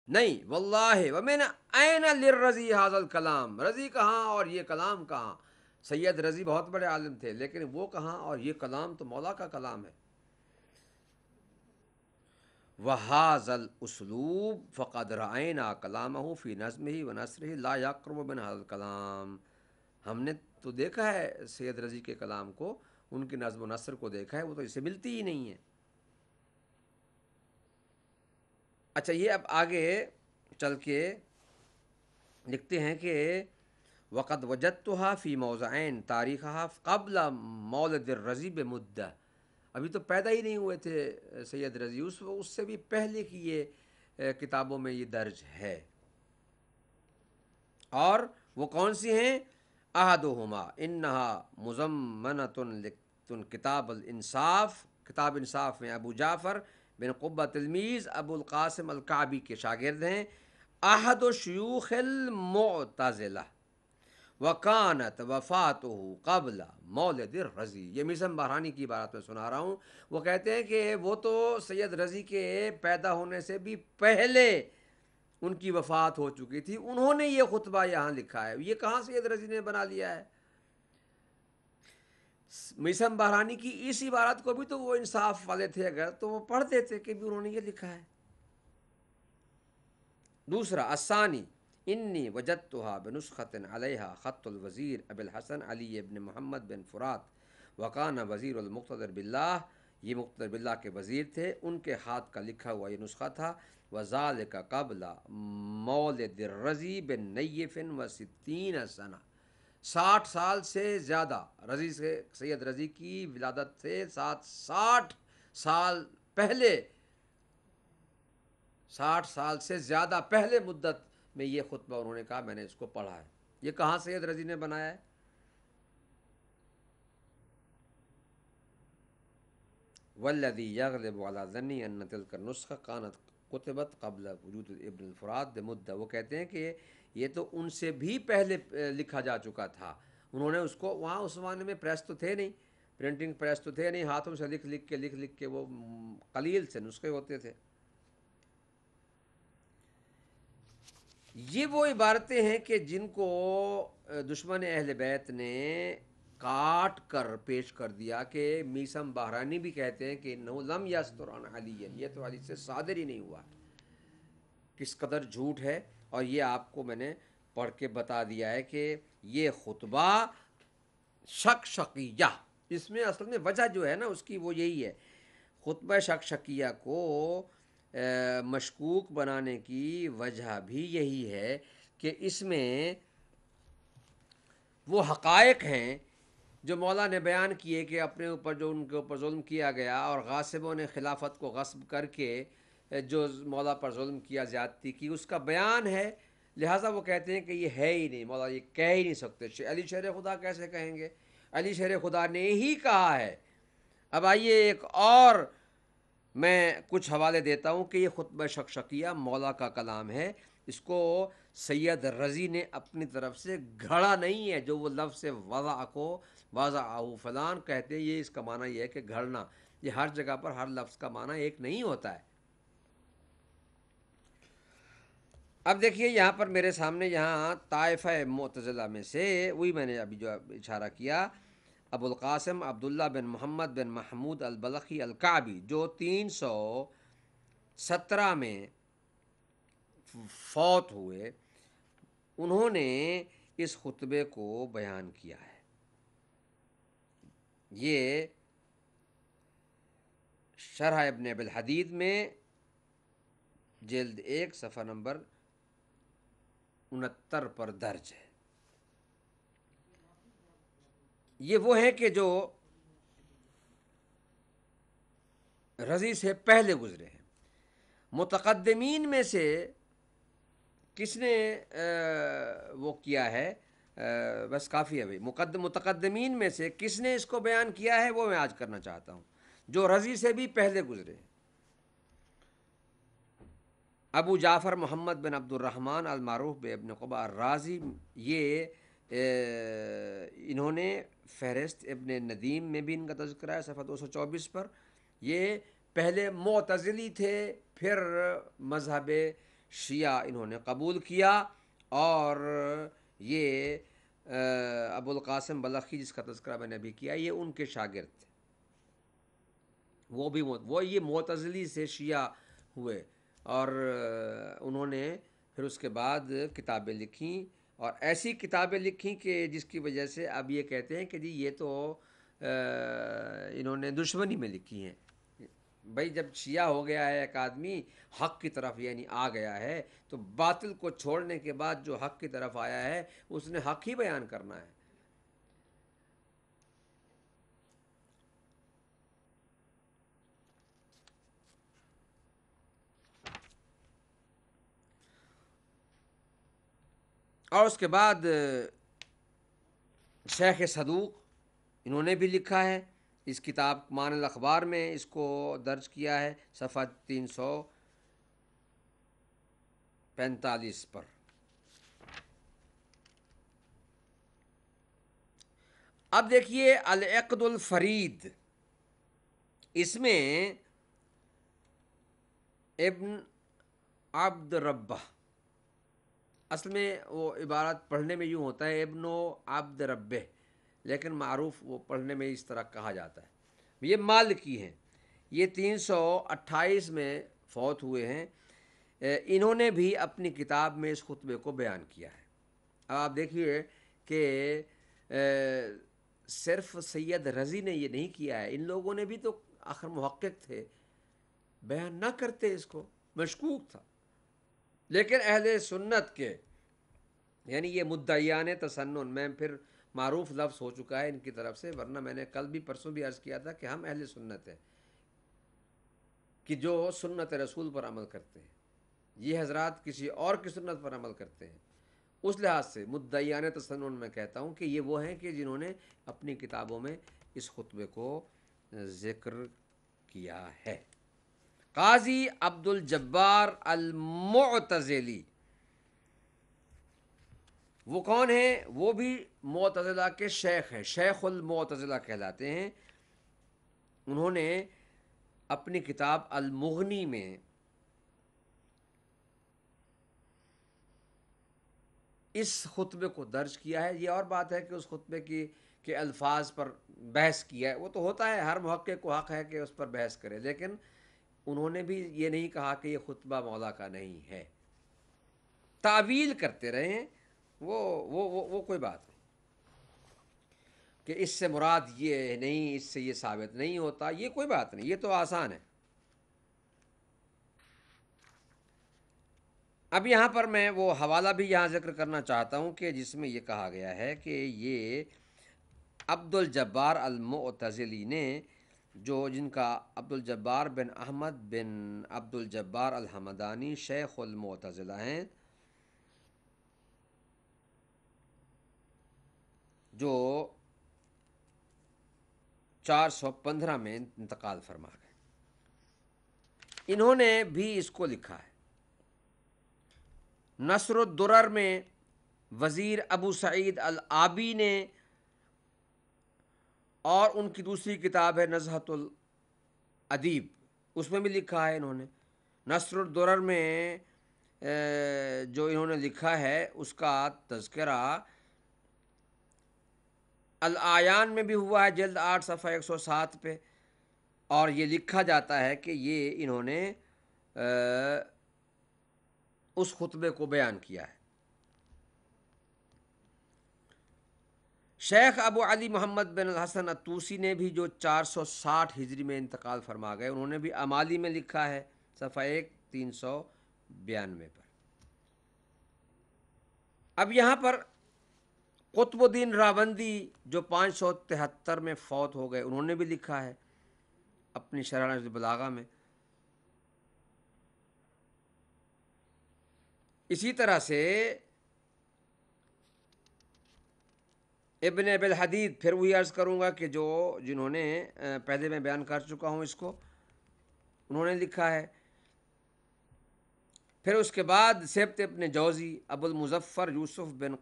نہیں، واللہ ومن این للرضی ھذا الکلام، رضی کہاں اور یہ کلام کہاں؟ سید رضی بہت بڑے عالم تھے، لیکن وہ کہاں اور یہ کلام تو مولا کا کلام ہے۔ وَهَذَا الْأُسْلُوبُ فَقَدْ رَأَيْنَا كَلَامَهُ فِي نَظْمِهِ وَنَثْرِهِ لَا يَقْرُبُ مِنْ هَذَا الْكَلَامِ، ہم نے تو دیکھا ہے سید رضی کے کلام کو، ان کی نظم و نثر کو دیکھا ہے، وہ تو اسے ملتی ہی نہیں ہے۔ اچھا، یہ اب آگے چل کے لکھتے ہیں کہ وقد وجدتها فی موضعین تاریخها قبل مولد الرضی بمدہ، ابھی تو پیدا ہی نہیں ہوئے تھے سید رضی، اس سے بھی پہلے کی یہ کتابوں میں یہ درج ہے۔ اور وہ کون سی ہیں؟ احدہما انہا مضمنۃ کتاب الانصاف، کتاب انصاف میں ابو جعفر بن قبہ تلمیذ ابو القاسم الکعبی کے شاگرد ہیں، احد شیوخ المعتزلہ، وکانت وفاتہ قبل مولد الرضی۔ یہ میزم بحرانی کی بات میں سنا رہا ہوں، وہ کہتے ہیں کہ وہ تو سید رضی کے پیدا ہونے سے بھی پہلے ان کی وفات ہو چکی تھی، انہوں نے یہ خطبہ یہاں لکھا ہے، یہ کہاں سید رضی نے بنا لیا ہے؟ میسم بحرانی کی اس عبارت کو بھی تو وہ انصاف والے تھے اگر تو وہ پڑھتے تھے کہ بھی انہوں نے یہ لکھا ہے۔ دوسرا الثانی انی وجدتها بنسخۃ علیہا خط الوزیر ابی الحسن علی بن محمد بن فرات وکان وزیر المقتدر باللہ، یہ مقتدر باللہ کے وزیر تھے، ان کے ہاتھ کا لکھا ہوا یہ نسخہ تھا، وذالک قبل مولد الرضی بن نیف و ستین سنہ، 60 سال سے زیادہ رضی سے، سید رضی کی ولادت سے 60 سال پہلے، 60 سال سے زیادہ پہلے مدت میں یہ خطبہ انہوں نے کہا میں نے اس کو پڑھا ہے۔ یہ کہاں سید رضی نے بنایا ہے؟ والذی یغلب علی ظنی ان تلک النسخہ کانت کتبت قبل وجود ابن الفرات بمدہ، وہ کہتے ہیں کہ یہ تو ان سے بھی پہلے لکھا جا چکا تھا، انہوں نے اس کو، وہاں اس زمانے میں پریس تو تھے نہیں، پرنٹنگ پریس تو تھے نہیں، ہاتھوں سے لکھ کے وہ قلیل سے نسخے ہوتے تھے۔ یہ وہ عبارتیں ہیں کہ جن کو دشمن اہل بیت نے کاٹ کر پیش کر دیا، کہ میسم بحرانی بھی کہتے ہیں کہ انہو لم یستر عن علی، یہ تو علی سے صادر ہی نہیں ہوا، کس قدر جھوٹ ہے۔ اور یہ آپ کو میں نے پڑھ کے بتا دیا ہے کہ یہ خطبہ شکشقیہ، اس میں اصل میں وجہ جو ہے نا اس کی وہ یہی ہے، خطبہ شکشقیہ کو مشکوک بنانے کی وجہ بھی یہی ہے کہ اس میں وہ حقائق ہیں جو مولا نے بیان کیے کہ اپنے اوپر جو ان کے اوپر ظلم کیا گیا، اور غاصبوں نے خلافت کو غصب کر کے جو مولا پر ظلم کیا، زیادتی کی، اس کا بیان ہے، لہٰذا وہ کہتے ہیں کہ یہ ہے ہی نہیں، مولا یہ کہہ ہی نہیں سکتے، علی شیر خدا کیسے کہیں گے؟ علی شیر خدا نے ہی کہا ہے۔ اب آئیے ایک اور میں کچھ حوالے دیتا ہوں کہ یہ خطبہ شکشقیہ مولا کا کلام ہے، اس کو سید رضی نے اپنی طرف سے گھڑا نہیں ہے، جو وہ لفظ وضع کو وضعہ فلان کہتے ہیں، یہ اس کا معنی یہ ہے کہ گھڑنا، یہ ہر جگہ پر ہر لفظ کا معنی ایک نہیں ہوتا ہے۔ اب دیکھیے یہاں پر میرے سامنے یہاں طائفہ معتزلہ میں سے وہی میں نے ابھی جو اشارہ کیا، ابو القاسم عبداللہ بن محمد بن محمود البلخی الکعبی، جو 317 میں فوت ہوئے، انہوں نے اس خطبے کو بیان کیا ہے۔ یہ شرح ابن ابی الحدید میں جلد 1 صفحہ نمبر 69 پر درج ہے۔ یہ وہ ہیں کہ جو رضی سے پہلے گزرے ہیں۔ متقدمین میں سے کس نے وہ کیا ہے؟ بس کافی ہے بھائی، متقدمین میں سے کس نے اس کو بیان کیا ہے وہ میں آج کرنا چاہتا ہوں، جو رضی سے بھی پہلے گزرے ہیں۔ ابو جعفر محمد بن عبد الرحمن المعروف بابن قبہ الرازی، یہ انہوں نے فہرست ابن ندیم میں بھی ان کا تذکرہ ہے صفحہ 224 پر۔ یہ پہلے معتزلی تھے، پھر مذہب شیعہ انہوں نے قبول کیا، اور یہ ابو القاسم بلخی جس کا تذکرہ میں نے ابھی کیا، یہ ان کے شاگرد تھے۔ وہ یہ معتزلی سے شیعہ ہوئے، اور انہوں نے پھر اس کے بعد کتابیں لکھیں، اور ایسی کتابیں لکھیں کہ جس کی وجہ سے اب یہ کہتے ہیں کہ جی یہ تو انہوں نے دشمنی میں لکھی ہیں۔ بھائی جب شیعہ ہو گیا ہے ایک آدمی حق کی طرف، یعنی آ گیا ہے، تو باطل کو چھوڑنے کے بعد جو حق کی طرف آیا ہے اس نے حق ہی بیان کرنا ہے۔ اور اس کے بعد شیخ صدوق انہوں نے بھی لکھا ہے، اس کتاب مان الاخبار میں اس کو درج کیا ہے، صفحہ 345 پر۔ اب دیکھیے العقد الفرید، اس میں ابن عبد ربہ، اصل میں وہ عبارت پڑھنے میں یوں ہوتا ہے ابن عبد ربہ، لیکن معروف وہ پڑھنے میں اس طرح کہا جاتا ہے۔ یہ مالکی ہیں، یہ 328 میں فوت ہوئے ہیں۔ انہوں نے بھی اپنی کتاب میں اس خطبے کو بیان کیا ہے۔ اب آپ دیکھیے کہ صرف سید رضی نے یہ نہیں کیا ہے، ان لوگوں نے بھی تو آخر محقق تھے، بیان نہ کرتے، اس کو مشکوک تھا، لیکن اہل سنت کے، یعنی یہ مدعیان تسنن میں پھر معروف لفظ ہو چکا ہے ان کی طرف سے، ورنہ میں نے کل بھی پرسوں بھی عرض کیا تھا کہ ہم اہل سنت ہیں کہ جو سنت رسول پر عمل کرتے ہیں، یہ حضرات کسی اور کی سنت پر عمل کرتے ہیں۔ اس لحاظ سے مدعیان تسنن میں کہتا ہوں کہ یہ وہ ہیں کہ جنہوں نے اپنی کتابوں میں اس خطبے کو ذکر کیا ہے۔ قاضی عبد الجبار المعتزلی، وہ کون ہیں؟ وہ بھی معتزلہ کے شیخ ہیں، شیخ المعتزلہ کہلاتے ہیں۔ انہوں نے اپنی کتاب المغنی میں اس خطبے کو درج کیا ہے۔ یہ اور بات ہے کہ اس خطبے کے الفاظ پر بحث کیا ہے، وہ تو ہوتا ہے، ہر محقق کو حق ہے کہ اس پر بحث کرے، لیکن انہوں نے بھی یہ نہیں کہا کہ یہ خطبہ مولا کا نہیں ہے، تعویل کرتے رہے ہیں، وہ کوئی بات نہیں کہ اس سے مراد یہ نہیں، اس سے یہ ثابت نہیں ہوتا، یہ کوئی بات نہیں، یہ تو آسان ہے۔ اب یہاں پر میں وہ حوالہ بھی یہاں ذکر کرنا چاہتا ہوں کہ جس میں یہ کہا گیا ہے کہ یہ عبد الجبار المعتزلی نے، جن کا عبد الجبار بن احمد بن عبد الجبار الحمدانی شیخ المعتزلہ ہیں، جو 415 میں انتقال فرما گئے، انہوں نے بھی اس کو لکھا ہے۔ نصر الدرر میں وزیر ابو سعید العابی نے، اور ان کی دوسری کتاب ہے نزہۃ الادیب، اس میں بھی لکھا ہے انہوں نے۔ نصر الدرر میں جو انہوں نے لکھا ہے اس کا تذکرہ العیان میں بھی ہوا ہے، جلد 8 صفحہ 107 پہ، اور یہ لکھا جاتا ہے کہ یہ انہوں نے اس خطبے کو بیان کیا ہے۔ شیخ ابو علی محمد بن الحسن الطوسی نے بھی، جو 460 ہجری میں انتقال فرما گئے، انہوں نے بھی امالی میں لکھا ہے، صفحہ 392 پر۔ اب یہاں پر قطب الدین راوندی جو 573 میں فوت ہو گئے، انہوں نے بھی لکھا ہے اپنی شرح نہج البلاغہ میں۔ اسی طرح سے ابن ابی الحدید، پھر وہی عرض کروں گا کہ جنہوں نے پہلے میں بیان کر چکا ہوں اس کو، انہوں نے لکھا ہے۔ پھر اس کے بعد سبت ابن جوزی، ابو المظفر یوسف بن